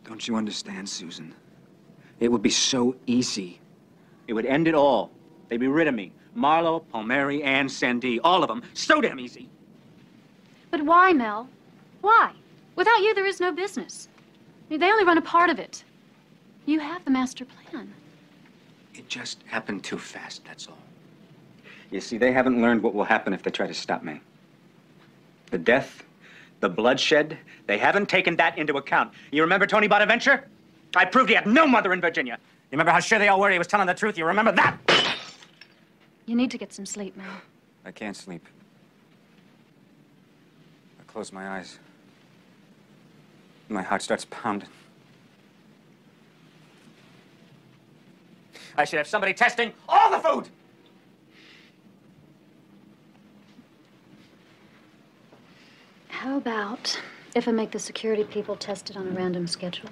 Don't you understand, Susan? It would be so easy. It would end it all. They'd be rid of me. Marlowe, Palmieri, and Sandy, all of them. So damn easy. But why, Mel? Why? Without you, there is no business. I mean, they only run a part of it. You have the master plan. It just happened too fast, that's all. You see, they haven't learned what will happen if they try to stop me. The death, the bloodshed, they haven't taken that into account. You remember Tony Bonaventure? I proved he had no mother in Virginia. You remember how sure they all were he was telling the truth? You remember that? You need to get some sleep, Mel. I can't sleep. I close my eyes. My heart starts pounding. I should have somebody testing all the food. How about if I make the security people test it on a random schedule?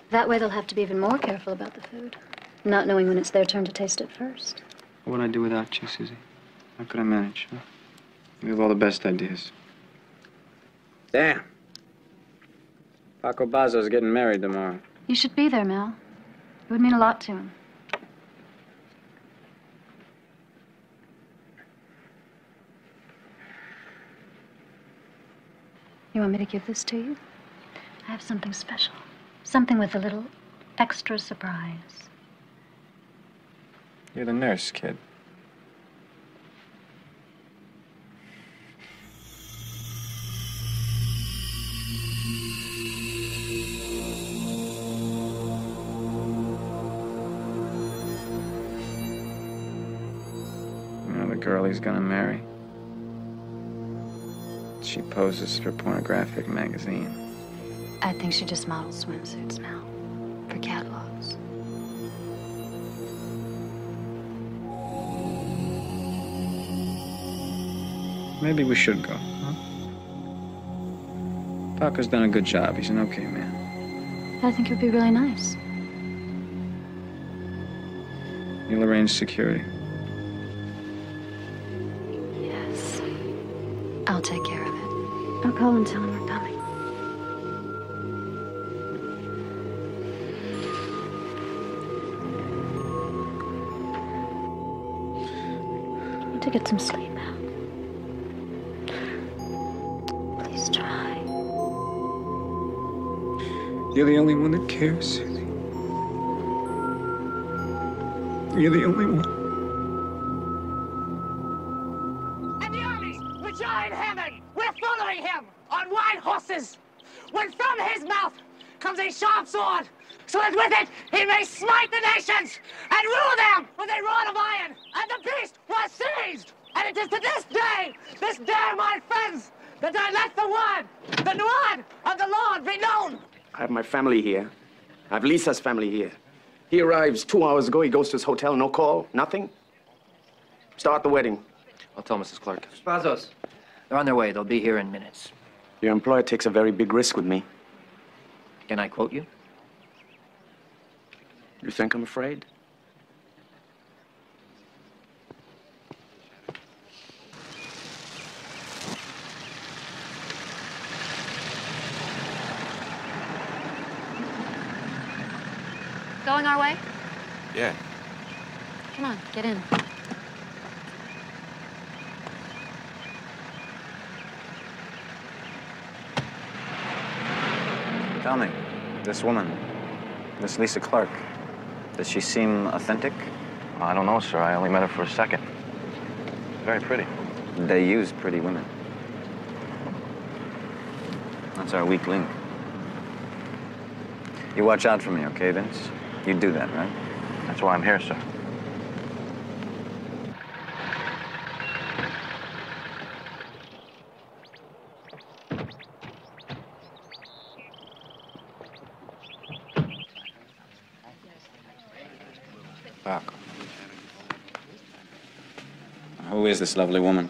That way they'll have to be even more careful about the food, not knowing when it's their turn to taste it first. What would I do without you, Susie? How could I manage? Huh? You have all the best ideas. Damn. Paco Bazzo's getting married tomorrow. You should be there, Mel. It would mean a lot to him. You want me to give this to you? I have something special. Something with a little extra surprise. You're the nurse, kid. You know the girl he's gonna marry? She poses for pornographic magazine. I think she just models swimsuits, Mel, for catalogs. Maybe we should go, huh? Paco's done a good job. He's an okay man. I think it would be really nice. You'll arrange security. Yes. I'll take care of it. I'll call and tell him we're coming. You need to get some sleep now. Please try. You're the only one that cares, Susie. You're the only one. And the armies which are in heaven, we're following him on white horses. When from his mouth comes a sharp sword, so that with it he may smite the nations and rule them with a rod of iron. And the beast was seized. And it is to this day, my friends, that I let the word of the Lord be known. I have my family here. I have Lisa's family here. He arrives 2 hours ago. He goes to his hotel. No call, nothing. Start the wedding. I'll tell Mrs. Clark. Spazos, they're on their way. They'll be here in minutes. Your employer takes a very big risk with me. Can I quote you? You think I'm afraid? Going our way? Yeah. Come on, get in. Tell me, this woman, this Lisa Clark, does she seem authentic? I don't know, sir. I only met her for a second. Very pretty. They use pretty women. That's our weak link. You watch out for me, okay, Vince? You do that, right? That's why I'm here, sir. Paco. Who is this lovely woman?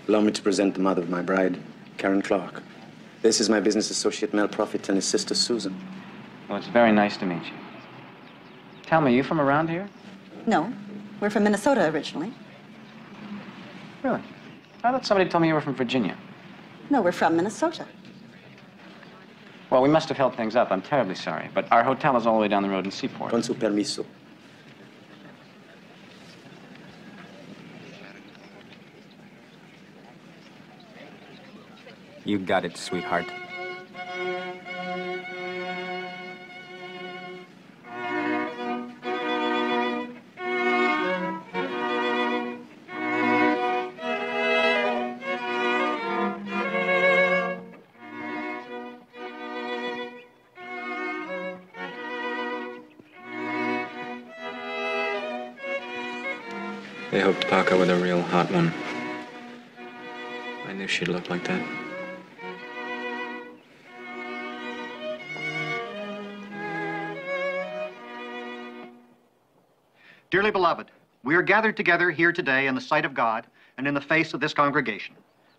Allow me to present the mother of my bride, Karen Clark. This is my business associate, Mel Profitt, and his sister, Susan. Well, it's very nice to meet you. Tell me, you from around here? No, we're from Minnesota originally. Really? I thought somebody told me you were from Virginia. No, we're from Minnesota. Well, we must have held things up. I'm terribly sorry. But our hotel is all the way down the road in Seaport. Con su permiso. You got it, sweetheart. They hoped Paco with a real hot one. I knew she'd look like that. Dearly beloved, we are gathered together here today in the sight of God and in the face of this congregation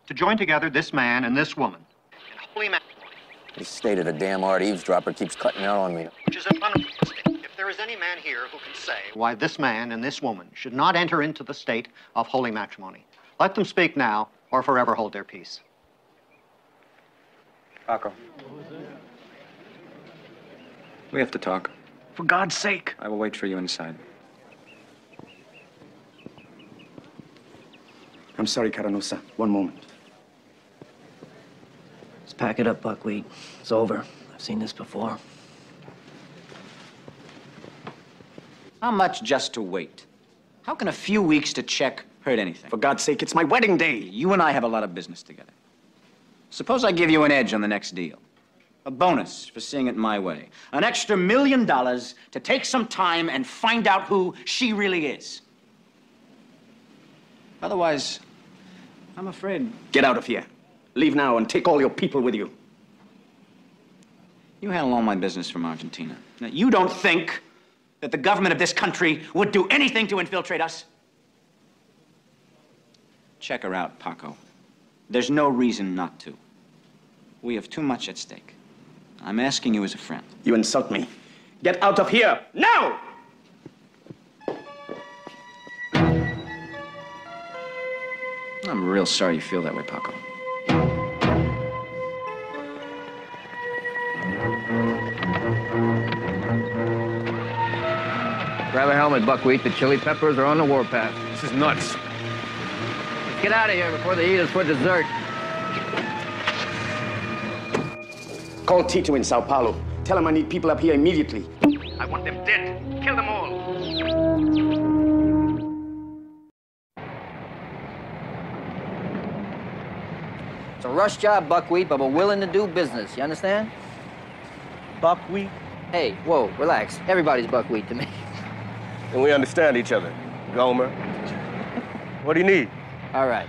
to join together this man and this woman in holy matrimony. This state of the damn art eavesdropper keeps cutting out on me. Which is an unrealistic. If there is any man here who can say why this man and this woman should not enter into the state of holy matrimony, let them speak now or forever hold their peace. Paco. We have to talk. For God's sake. I will wait for you inside. I'm sorry, Caranusa. One moment. Let's pack it up, Buckwheat. It's over. I've seen this before. How much just to wait? How can a few weeks to check hurt anything? For God's sake, it's my wedding day. You and I have a lot of business together. Suppose I give you an edge on the next deal. A bonus for seeing it my way. An extra $1 million to take some time and find out who she really is. Otherwise, I'm afraid... Get out of here. Leave now and take all your people with you. You handle all my business from Argentina. Now, you don't think that the government of this country would do anything to infiltrate us? Check her out, Paco. There's no reason not to. We have too much at stake. I'm asking you as a friend. You insult me. Get out of here, now! I'm real sorry you feel that way, Paco. Grab a helmet, Buckwheat. The chili peppers are on the warpath. This is nuts. Let's get out of here before they eat us for dessert. Call Tito in Sao Paulo. Tell him I need people up here immediately. I want them dead. Kill them all. It's a rush job, Buckwheat, but we're willing to do business. You understand? Buckwheat? Hey, whoa, relax. Everybody's Buckwheat to me. And we understand each other. Gomer. What do you need? All right.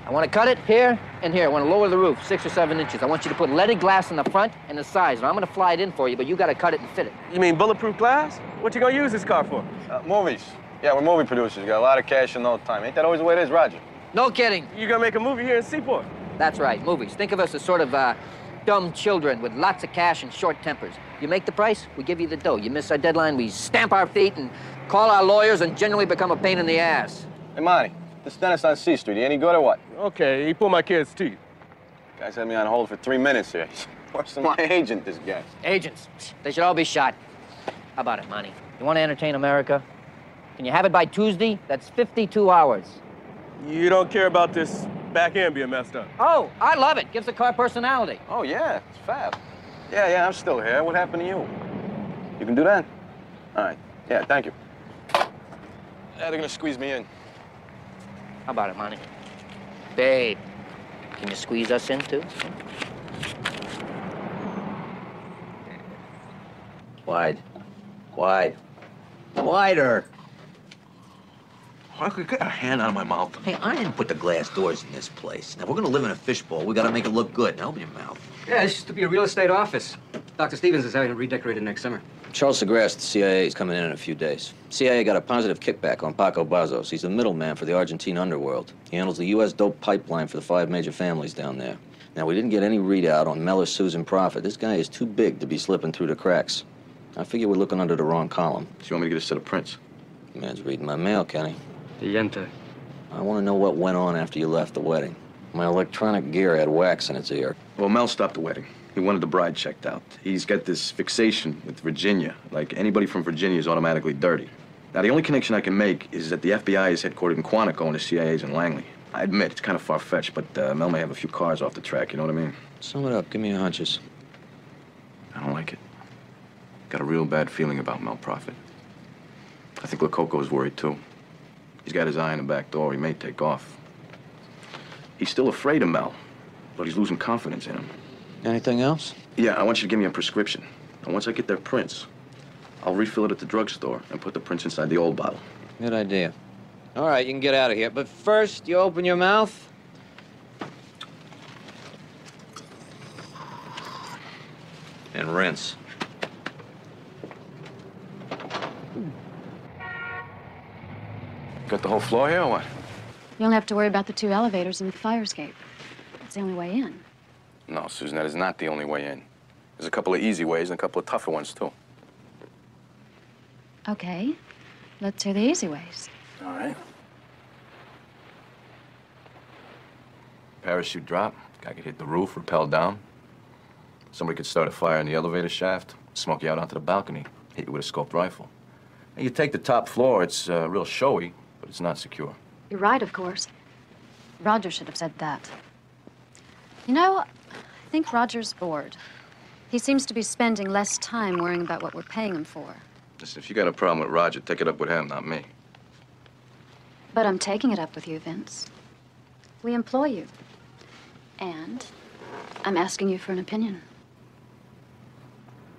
I want to cut it here and here. I want to lower the roof 6 or 7 inches. I want you to put leaded glass in the front and the sides. And I'm going to fly it in for you, but you got to cut it and fit it. You mean bulletproof glass? What you gonna use this car for? Movies. Yeah, we're movie producers. Got a lot of cash and no time. Ain't that always the way it is, Roger? No kidding. You gonna make a movie here in Seaport? That's right, movies. Think of us as sort of dumb children with lots of cash and short tempers. You make the price, we give you the dough. You miss our deadline, we stamp our feet and call our lawyers and generally become a pain in the ass. Hey, Monty, this dentist on C Street, he any good or what? Okay, he pulled my kid's teeth. Guys had me on hold for 3 minutes here. He's worse than my agent, this guy. Agents, they should all be shot. How about it, Monty? You want to entertain America? Can you have it by Tuesday? That's 52 hours. You don't care about this back end being messed up? Oh, I love it. Gives the car personality. Oh, yeah, it's fab. Yeah, I'm still here. What happened to you? You can do that? All right. Yeah, thank you. Yeah, they're gonna squeeze me in. How about it, Monty? Babe, can you squeeze us in, too? Wide. Wide. Wider. I could get a hand out of my mouth. Hey, I didn't put the glass doors in this place. Now, if we're gonna live in a fishbowl, we gotta make it look good. Now, open your mouth. Yeah, this used to be a real estate office. Dr. Stevens is having it redecorated next summer. Charles Segras, the CIA, is coming in a few days. CIA got a positive kickback on Paco Bazos. He's the middleman for the Argentine underworld. He handles the U.S. dope pipeline for the 5 major families down there. Now, we didn't get any readout on Mel or Susan Profitt. This guy is too big to be slipping through the cracks. I figure we're looking under the wrong column. So you want me to get a set of prints? Man's reading my mail, Kenny. Diente. I want to know what went on after you left the wedding. My electronic gear had wax in its ear. Well, Mel stopped the wedding. He wanted the bride checked out. He's got this fixation with Virginia. Like, anybody from Virginia is automatically dirty. Now, the only connection I can make is that the FBI is headquartered in Quantico and the CIA's in Langley. I admit, it's kind of far-fetched, but Mel may have a few cars off the track, you know what I mean? Sum it up. Give me your hunches. I don't like it. Got a real bad feeling about Mel Profitt. I think Lococo's worried, too. He's got his eye on the back door. He may take off. He's still afraid of Mel, but he's losing confidence in him. Anything else? Yeah, I want you to give me a prescription. And once I get their prints, I'll refill it at the drugstore and put the prints inside the old bottle. Good idea. All right, you can get out of here. But first, you open your mouth. And rinse. Got the whole floor here or what? You only have to worry about the 2 elevators and the fire escape. It's the only way in. No, Susan, that is not the only way in. There's a couple of easy ways and a couple of tougher ones, too. Okay. Let's hear the easy ways. All right. Parachute drop. Guy could hit the roof, rappel down. Somebody could start a fire in the elevator shaft, smoke you out onto the balcony, hit you with a scoped rifle. And you take the top floor, it's real showy, but it's not secure. You're right, of course. Roger should have said that. You know, I think Roger's bored. He seems to be spending less time worrying about what we're paying him for. Listen, if you got a problem with Roger, take it up with him, not me. But I'm taking it up with you, Vince. We employ you. And I'm asking you for an opinion.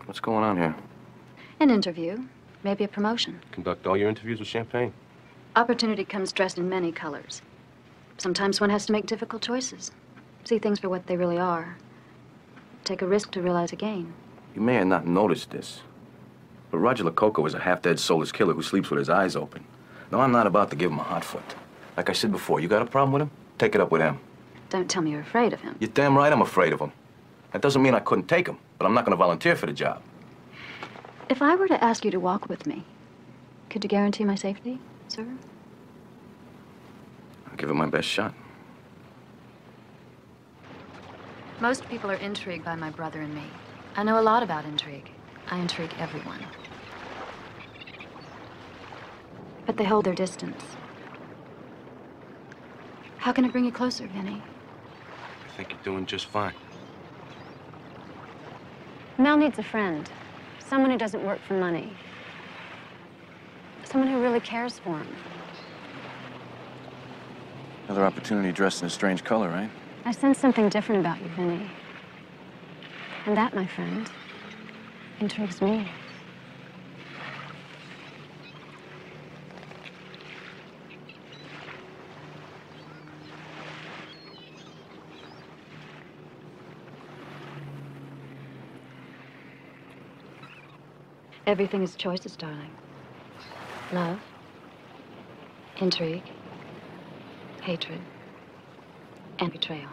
What's going on here? An interview, maybe a promotion. Conduct all your interviews with champagne. Opportunity comes dressed in many colors. Sometimes one has to make difficult choices. See things for what they really are. Take a risk to realize a gain. You may have not noticed this, but Roger Lococo is a half-dead soulless killer who sleeps with his eyes open. No, I'm not about to give him a hot foot. Like I said before, you got a problem with him? Take it up with him. Don't tell me you're afraid of him. You're damn right I'm afraid of him. That doesn't mean I couldn't take him, but I'm not going to volunteer for the job. If I were to ask you to walk with me, could you guarantee my safety, sir? I'll give it my best shot. Most people are intrigued by my brother and me. I know a lot about intrigue. I intrigue everyone. But they hold their distance. How can it bring you closer, Vinnie? I think you're doing just fine. Mel needs a friend. Someone who doesn't work for money. Someone who really cares for him. Another opportunity dressed in a strange color, right? I sense something different about you, Vinnie. And that, my friend, intrigues me. Everything is choices, darling. Love, intrigue, hatred, and betrayal.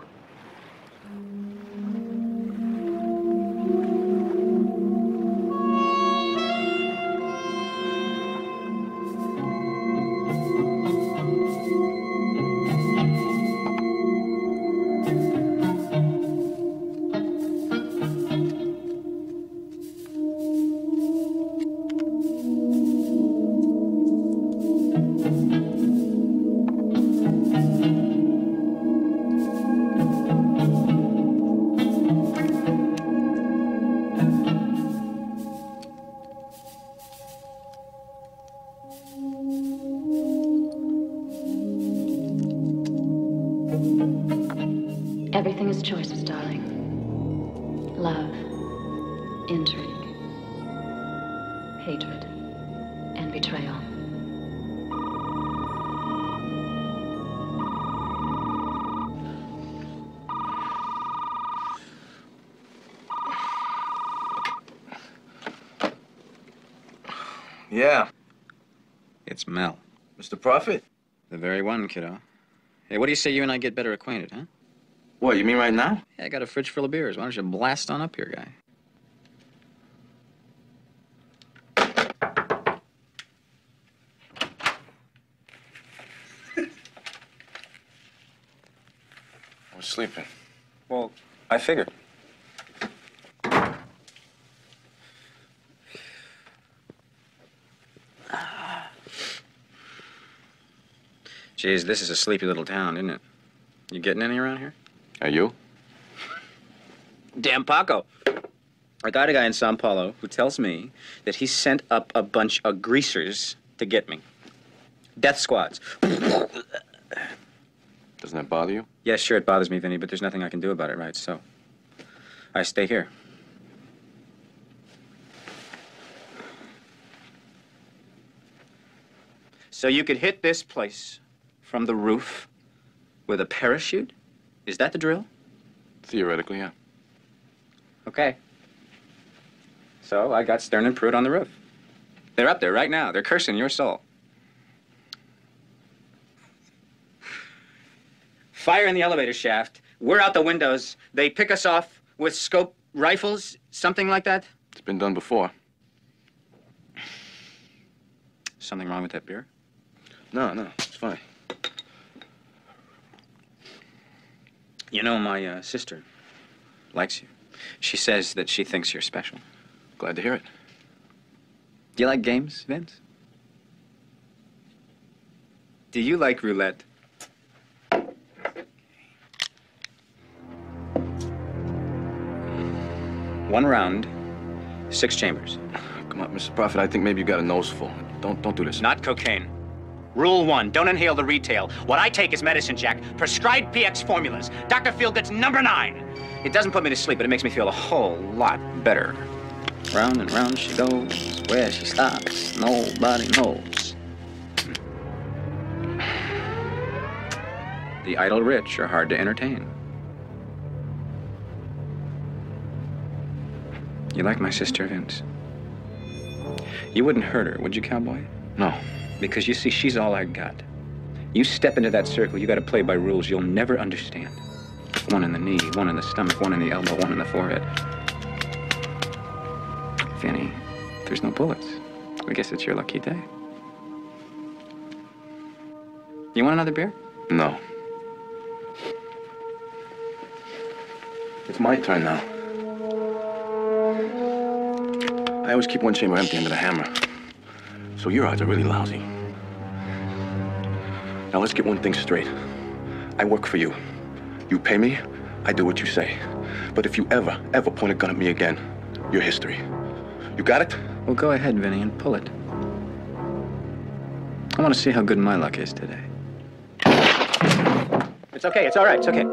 Everything is choices, darling. Love, intrigue, hatred, and betrayal. Yeah. It's Mel. Mr. Profitt? The very one, kiddo. Hey, what do you say you and I get better acquainted, huh? What, you mean right now? Yeah, I got a fridge full of beers. Why don't you blast on up here, guy? I was sleeping. Well, I figured. Geez, this is a sleepy little town, isn't it? You getting any around here? Are you? Damn Paco. I got a guy in Sao Paulo who tells me that he sent up a bunch of greasers to get me. Death squads. Doesn't that bother you? Yeah, sure, it bothers me, Vinnie, but there's nothing I can do about it, right? So, I stay here. So you could hit this place from the roof with a parachute? Is that the drill? Theoretically, yeah. Okay. So I got Stern and Pruitt on the roof. They're up there right now. They're cursing your soul. Fire in the elevator shaft. We're out the windows. They pick us off with scope rifles, something like that. It's been done before. Something wrong with that beer? No, it's fine. You know, my sister likes you. She says that she thinks you're special. Glad to hear it. Do you like games, Vince? Do you like roulette? One round, 6 chambers. Come on, Mr. Profitt, I think maybe you got a nose full. Don't do this. Not cocaine. Rule 1, don't inhale the retail. What I take is medicine, Jack. Prescribed PX formulas. Dr. Feelgood's number 9. It doesn't put me to sleep, but it makes me feel a whole lot better. Round and round she goes. Where she stops, nobody knows. The idle rich are hard to entertain. You like my sister, Vince? You wouldn't hurt her, would you, cowboy? No. Because you see, she's all I got. You step into that circle, you gotta play by rules you'll never understand. One in the knee, one in the stomach, one in the elbow, one in the forehead. Vinnie, there's no bullets. I guess it's your lucky day. You want another beer? No. It's my turn now. I always keep one chamber empty under the hammer. So your odds are really lousy. Now let's get one thing straight. I work for you. You pay me, I do what you say. But if you ever point a gun at me again, you're history. You got it? Well, go ahead, Vinnie, and pull it. I want to see how good my luck is today. It's okay, it's all right, it's okay.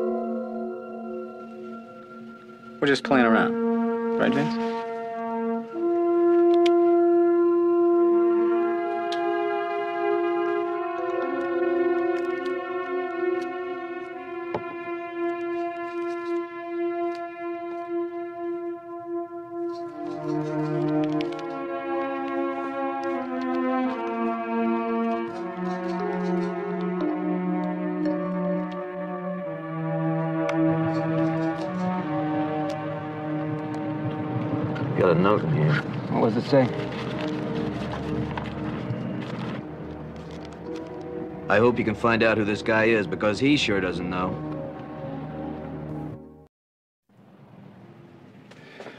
We're just playing around. Right, Vince? Got a note in here. What does it say? I hope you can find out who this guy is, because he sure doesn't know.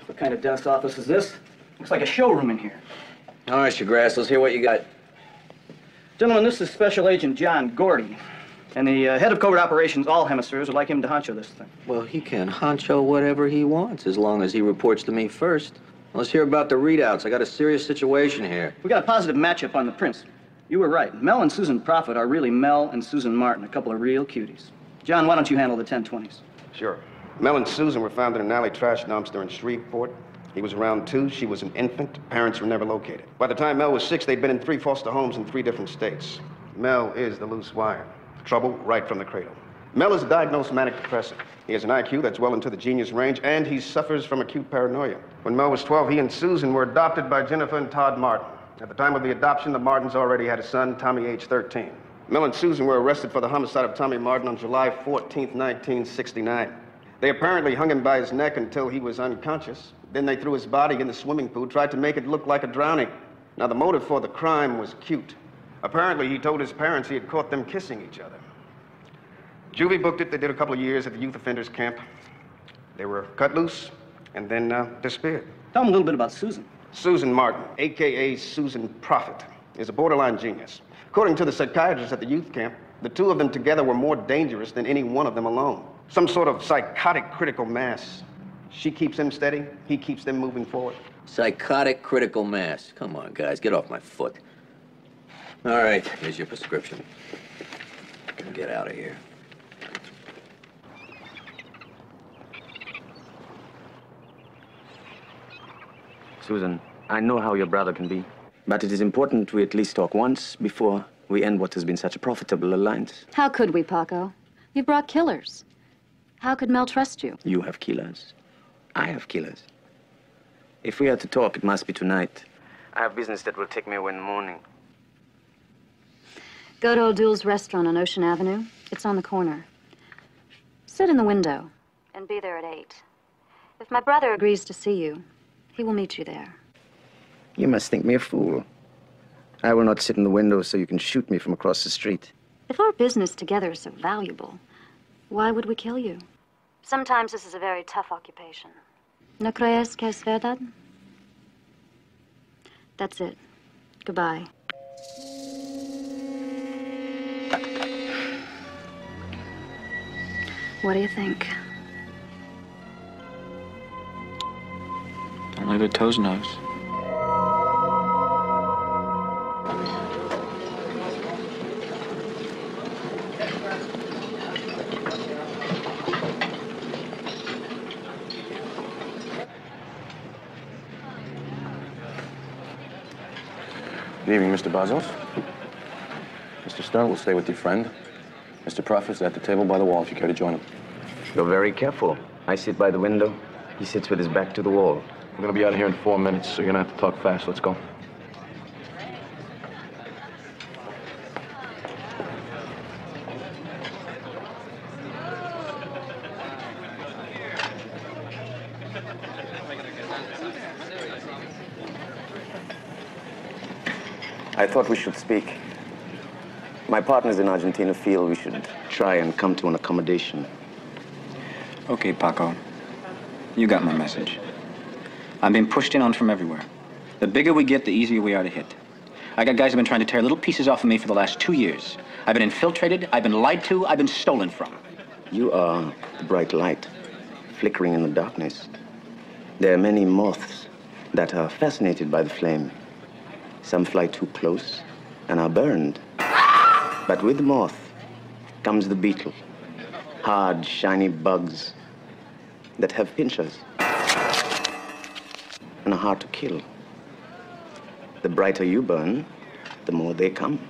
What kind of desk office is this? Looks like a showroom in here. All right, Grass, let's hear what you got. Gentlemen, this is Special Agent John Gordy. And the head of covert operations, all hemispheres, would like him to honcho this thing. Well, he can honcho whatever he wants, as long as he reports to me first. Let's hear about the readouts. I got a serious situation here. We got a positive matchup on the prints. You were right. Mel and Susan Profitt are really Mel and Susan Martin, a couple of real cuties. John, why don't you handle the 1020s? Sure. Mel and Susan were found in an alley trash dumpster in Shreveport. He was around 2, she was an infant. Parents were never located. By the time Mel was 6, they'd been in 3 foster homes in 3 different states. Mel is the loose wire. Trouble right from the cradle. Mel is a diagnosed manic depressive. He has an IQ that's well into the genius range, and he suffers from acute paranoia. When Mel was 12, he and Susan were adopted by Jennifer and Todd Martin. At the time of the adoption, the Martins already had a son, Tommy, age 13. Mel and Susan were arrested for the homicide of Tommy Martin on July 14th, 1969. They apparently hung him by his neck until he was unconscious. Then they threw his body in the swimming pool, tried to make it look like a drowning. Now, the motive for the crime was cute. Apparently, he told his parents he had caught them kissing each other. Juvie booked it. They did a couple of years at the youth offenders camp. They were cut loose and then disappeared. Tell them a little bit about Susan. Susan Martin, a.k.a. Susan Profitt, is a borderline genius. According to the psychiatrist at the youth camp, The two of them together were more dangerous than any one of them alone. Some sort of psychotic critical mass. She keeps them steady, he keeps them moving forward. Psychotic critical mass. Come on, guys, get off my foot. All right, here's your prescription. Get out of here. Susan, I know how your brother can be, but it is important we at least talk once before we end what has been such a profitable alliance. How could we, Paco? You brought killers. How could Mel trust you? You have killers. I have killers. If we are to talk, it must be tonight. I have business that will take me away in the morning. Go to O'Doul's restaurant on Ocean Avenue. It's on the corner. Sit in the window and be there at 8. If my brother agrees to see you, he will meet you there. You must think me a fool. I will not sit in the window so you can shoot me from across the street. If our business together is so valuable, why would we kill you? Sometimes this is a very tough occupation. ¿No crees que es verdad? That's it. Goodbye. What do you think? Don't leave their toes nose. Good evening, Mr. Bazos. Mr. Stern will stay with your friend. Mr. Profitt's at the table by the wall if you care to join him. You're very careful. I sit by the window. He sits with his back to the wall. We're gonna be out of here in 4 minutes, so you're gonna have to talk fast. Let's go. I thought we should speak. My partners in Argentina feel we should try and come to an accommodation. Okay, Paco. You got my message. I'm being pushed in on from everywhere. The bigger we get, the easier we are to hit. I got guys who've been trying to tear little pieces off of me for the last 2 years. I've been infiltrated, I've been lied to, I've been stolen from. You are the bright light, flickering in the darkness. There are many moths that are fascinated by the flame. Some fly too close and are burned. But with the moth comes the beetle. Hard, shiny bugs that have pincers and are hard to kill. The brighter you burn, the more they come.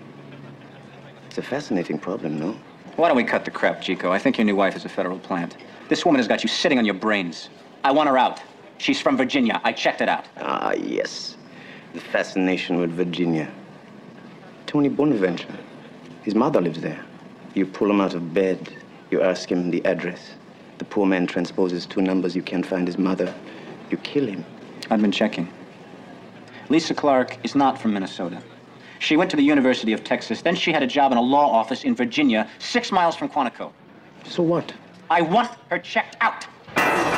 It's a fascinating problem, no? Why don't we cut the crap, Chico? I think your new wife is a federal plant. This woman has got you sitting on your brains. I want her out. She's from Virginia. I checked it out. Ah, yes. The fascination with Virginia. Tony Bonaventure. His mother lives there. You pull him out of bed. You ask him the address. The poor man transposes 2 numbers. You can't find his mother. You kill him. I've been checking. Lisa Clark is not from Minnesota. She went to the University of Texas. Then she had a job in a law office in Virginia, 6 miles from Quantico. So what? I want her checked out.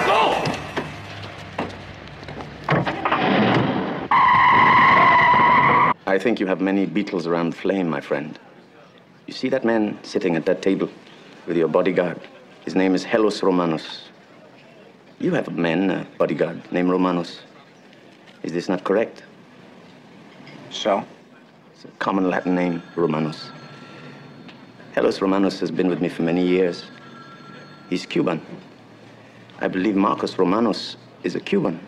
Go! I think you have many beetles around the flame, my friend. You see that man sitting at that table with your bodyguard? His name is Helos Romanos. You have a man, a bodyguard, named Romanos. Is this not correct? So? It's a common Latin name, Romanos. Helos Romanos has been with me for many years. He's Cuban. I believe Marcos Romanos is a Cuban.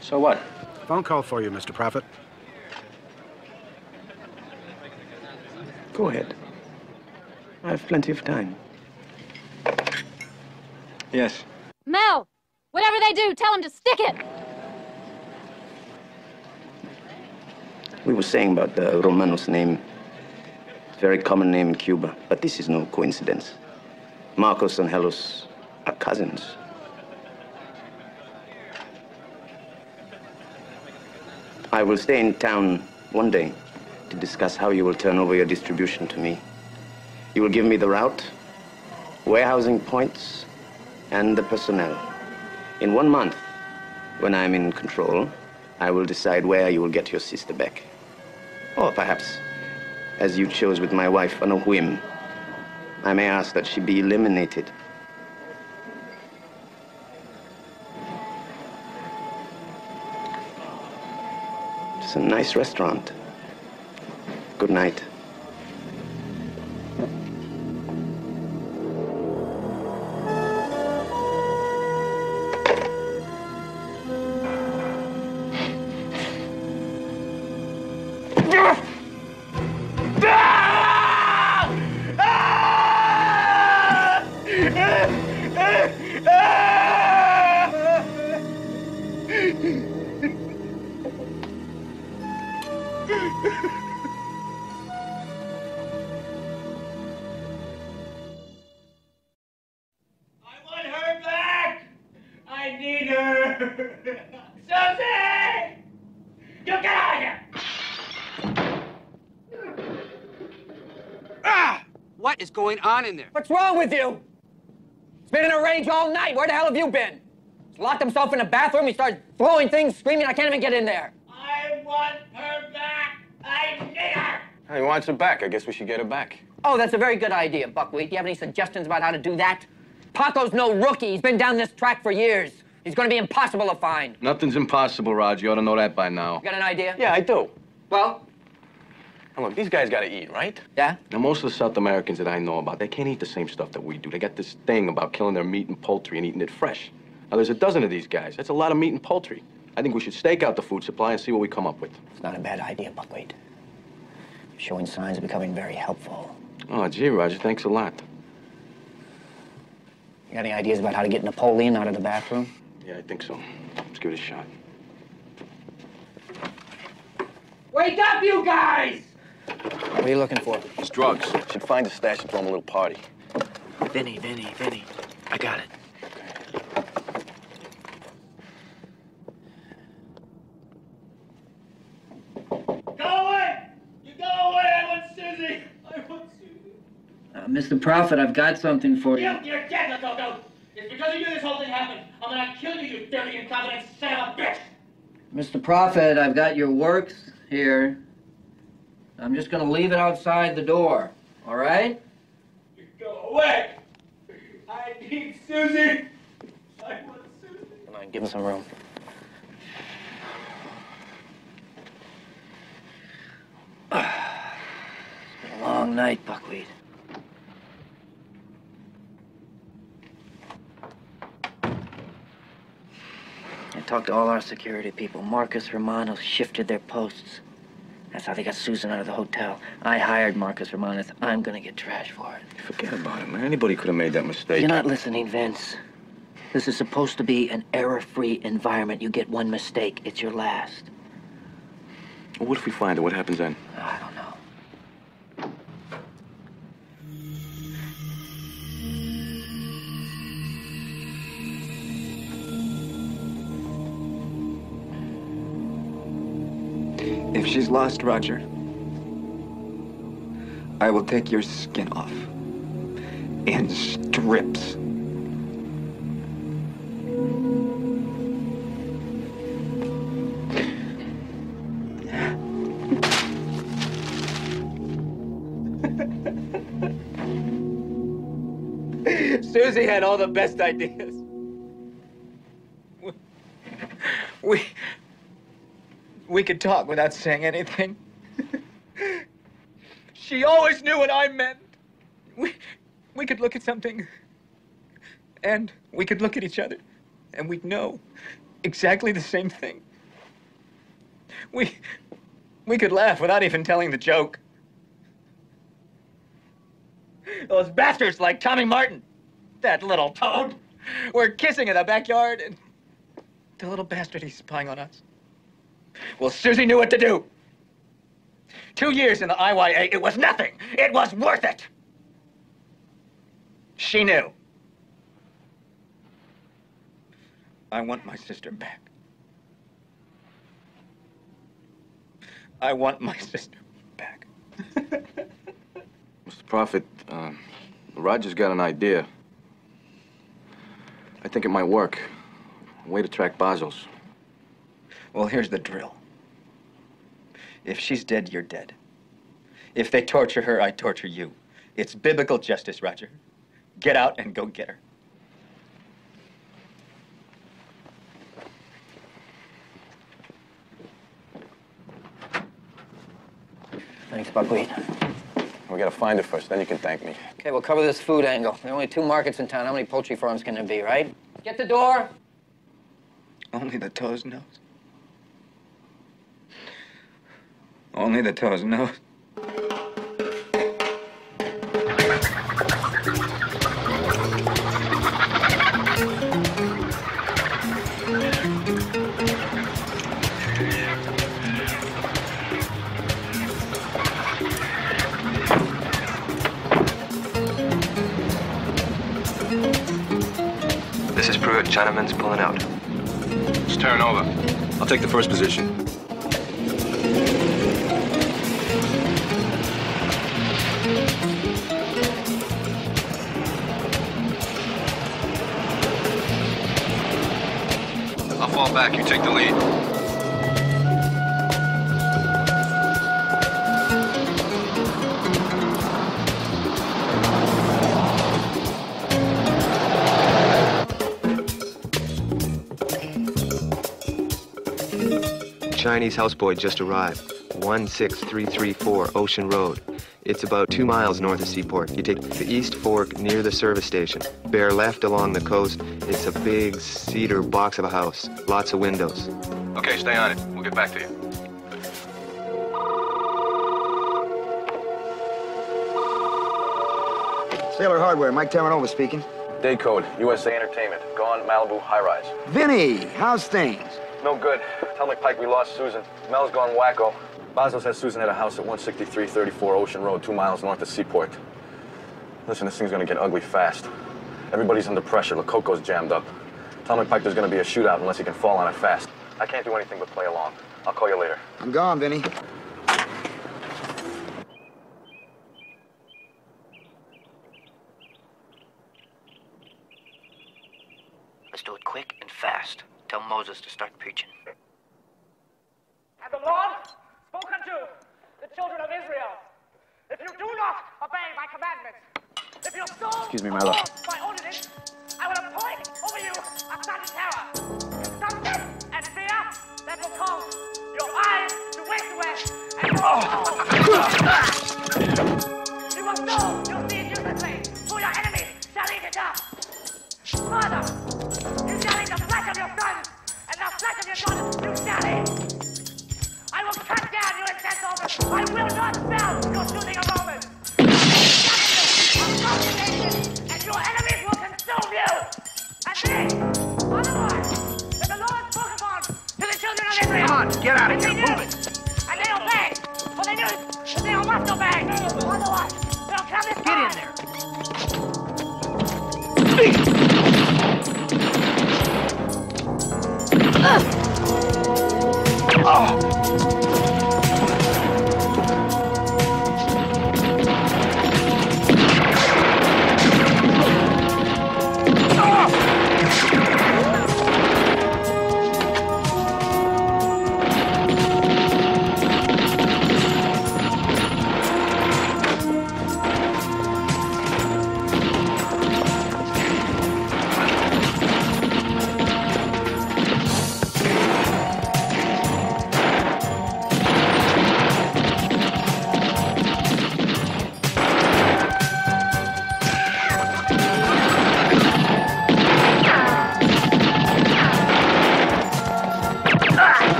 So what? Phone call for you, Mr. Profitt. Go ahead. I have plenty of time. Yes. Mel! Whatever they do, tell them to stick it! We were saying about the Romanos name. It's a very common name in Cuba, but this is no coincidence. Marcos and Helos are cousins. I will stay in town one day to discuss how you will turn over your distribution to me. You will give me the route, warehousing points, and the personnel. In 1 month, when I'm in control, I will decide where you will get your sister back. Or perhaps as you chose with my wife on a whim, I may ask that she be eliminated. It's a nice restaurant. Good night. Susie! You get out of here! Ah! What is going on in there? What's wrong with you? He's been in a rage all night. Where the hell have you been? He's locked himself in the bathroom. He starts throwing things, screaming. I can't even get in there. I want her back! I need her! He wants her back. I guess we should get her back. Oh, that's a very good idea, Buckwheat. Do you have any suggestions about how to do that? Paco's no rookie. He's been down this track for years. He's going to be impossible to find. Nothing's impossible, Raj. You ought to know that by now. You got an idea? Yeah, I do. Well? Now, look, these guys got to eat, right? Yeah? Now, most of the South Americans that I know about, they can't eat the same stuff that we do. They got this thing about killing their meat and poultry and eating it fresh. Now, there's a dozen of these guys. That's a lot of meat and poultry. I think we should stake out the food supply and see what we come up with. It's not a bad idea, Buckwheat. You're showing signs of becoming very helpful. Oh, gee, Roger, thanks a lot. You got any ideas about how to get Napoleon out of the bathroom? Yeah, I think so. Let's give it a shot. Wake up, you guys! What are you looking for? It's drugs. Should find a stash and throw 'em a little party. Vinnie. I got it. Go away! You go away! I want Susie! I want Susie! Mr. Profitt, I've got something for you. You're dead, Lococo! It's because of you this whole thing happened. I'm gonna kill you, you dirty, incompetent son of a bitch! Mr. Profitt, I've got your works here. I'm just gonna leave it outside the door, all right? You go away! I need Susie! I want Susie! Come on, give him some room. It's been a long night, Buckwheat. I talked to all our security people. Marcus Romanos shifted their posts. That's how they got Susan out of the hotel. I hired Marcus Romanos. I'm gonna get trash for it. Forget about it, man. Anybody could have made that mistake. You're not listening, Vince. This is supposed to be an error-free environment. You get one mistake, it's your last. Well, what if we find her? What happens then? I don't know. If she's lost, Roger, I will take your skin off in strips. Susie had all the best ideas. We could talk without saying anything. She always knew what I meant. We could look at something, and we could look at each other, and we'd know exactly the same thing. We could laugh without even telling the joke. Those bastards like Tommy Martin, that little toad, were kissing in the backyard, and the little bastard, he's spying on us. Well, Susie knew what to do. 2 years in the IYA, it was nothing. It was worth it. She knew. I want my sister back. I want my sister back. Mr. Profitt, Roger's got an idea. I think it might work. A way to track Bazos. Well, here's the drill. If she's dead, you're dead. If they torture her, I torture you. It's biblical justice, Roger. Get out and go get her. Thanks, Buckwheat. We gotta find it first, then you can thank me. Okay, we'll cover this food angle. There are only 2 markets in town. How many poultry farms can there be, right? Get the door. Only the toes knows. Only the toes knows. This is Pruitt. Chinaman's pulling out. Let's turn over. I'll take the first position. I'll fall back. You take the lead. Chinese houseboy just arrived. 16334 Ocean Road. It's about 2 miles north of Seaport. You take the East Fork near the service station. Bear left along the coast. It's a big cedar box of a house. Lots of windows. Okay, stay on it. We'll get back to you. Sailor Hardware, Mike Terranova speaking. Day code, USA Entertainment. Gone, Malibu, high-rise. Vinnie, how's things? No good. Tell McPike we lost Susan. Mel's gone wacko. Boswell says Susan had a house at 16334 Ocean Road, 2 miles north of Seaport. Listen, this thing's gonna get ugly fast. Everybody's under pressure. Lococo's jammed up. Tell McPike there's gonna be a shootout unless he can fall on it fast. I can't do anything but play along. I'll call you later. I'm gone, Vinnie. Let's do it quick and fast. Tell Moses to start preaching. And the Lord spoke unto the children of Israel, if you do not obey my commandments, if you so Excuse me, my love. my ordinance, I will appoint over you a sudden terror, consumption and fear that will cause your eyes to waste away, and you will know your seed uselessly, for your enemies shall eat it up. Further, you shall eat the flesh of your sons, and the flesh of your daughters you shall eat. I will cut down your incense altars. I will not spell your soothing aromas. And your enemies will consume you. And these are the words that the Lord spoke upon to the children of Israel. Come on, get out of here, move it. And they obeyed, for they knew that they must obey. Otherwise, they'll come this Get in there.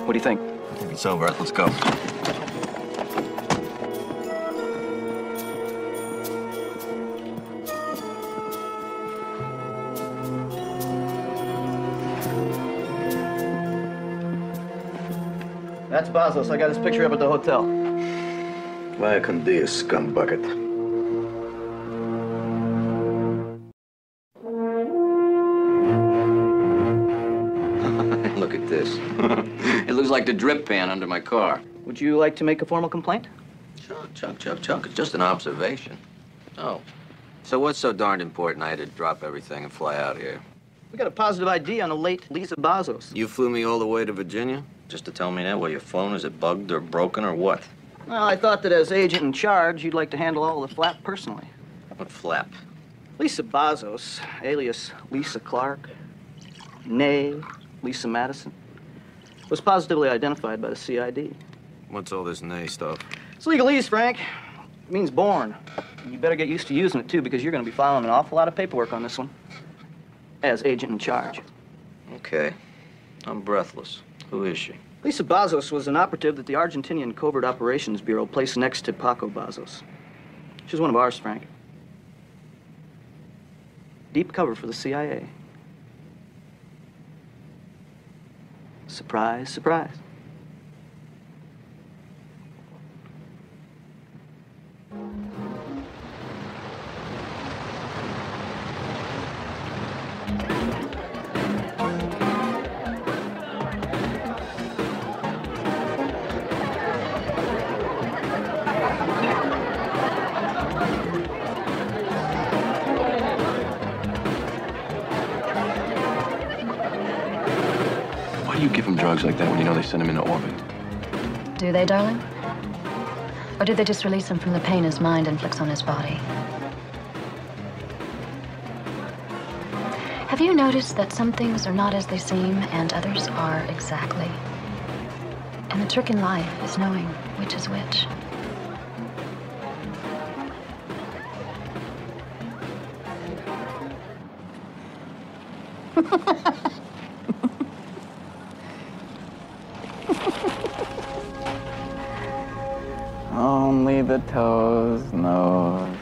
What do you think? I think it's over. Let's go. That's Bazos. I got his picture up at the hotel. Vaya con Dios, scumbucket. Look at this. It looks like the drip pan under my car. Would you like to make a formal complaint? Chuck. It's just an observation. Oh. So what's so darned important I had to drop everything and fly out here? We got a positive ID on the late Lisa Bazos. You flew me all the way to Virginia? Just to tell me that? Well, your phone, is it bugged or broken or what? Well, I thought that as agent in charge, you'd like to handle all the flap personally. What flap? Lisa Bazos, alias Lisa Clark, nay Lisa Madison, was positively identified by the CID. What's all this nay stuff? It's legalese, Frank. It means born. You better get used to using it, too, because you're going to be filing an awful lot of paperwork on this one. As agent in charge. Okay. I'm breathless. Who is she? Lisa Bazos was an operative that the Argentinian Covert Operations Bureau placed next to Paco Bazos. She's one of ours, Frank. Deep cover for the CIA. Surprise, surprise. Why do you give him drugs like that when you know they send him into orbit? Do they, darling? Or do they just release him from the pain his mind inflicts on his body? Have you noticed that some things are not as they seem and others are exactly? And the trick in life is knowing which is which. Only the toes knows.